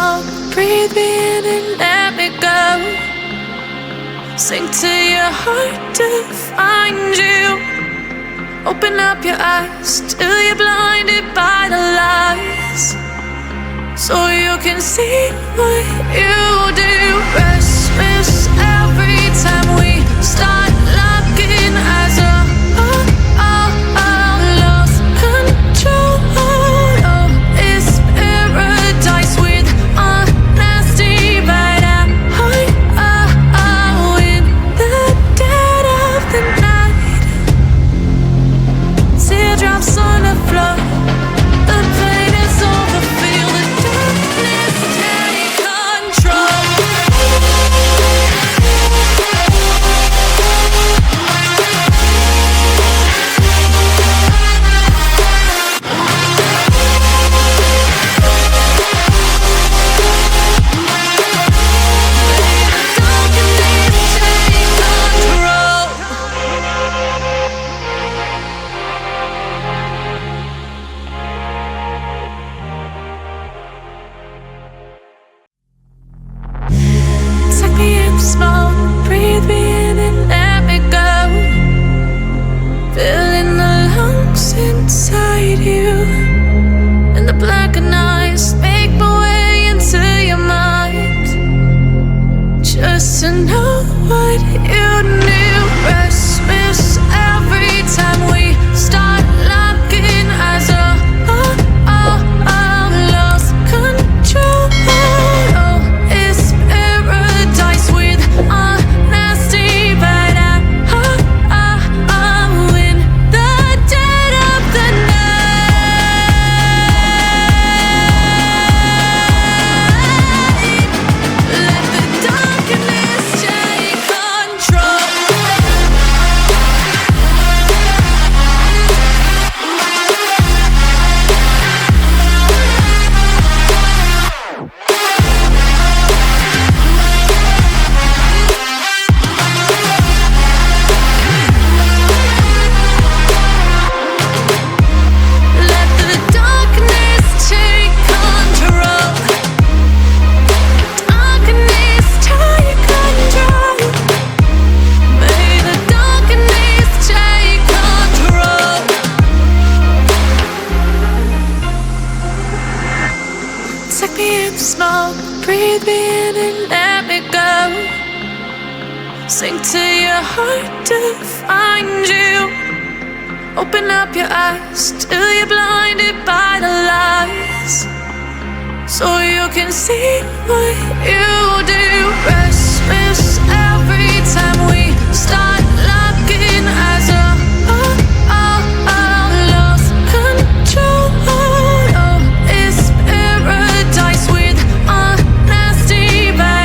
small, breathe me in and let me go. Sink to your heart to find you. Open up your eyes till you're blinded by the lies, so you can see what you do. Restless every time we start locking eyes. Lost control. Oh, it's paradise with honesty, but in the dead of the night. Teardrops on the floor. The pain is over. Feel the darkness take control. Small, breathe me in and let me go. Filling the lungs inside you, and the blackened eyes make my way into your mind, just to know what you knew. Restless every time we start locking eyes. Lost control. Oh, it's paradise with honesty, but I'm in the dead of the night. Let the darkness take control. Let the darkness take control. Darkness take control. May the darkness take control. Take me in small, breathe me in and let me go. Sink to your heart to find you. Open up your eyes till you're blinded by the lies, so you can see what you do. Rest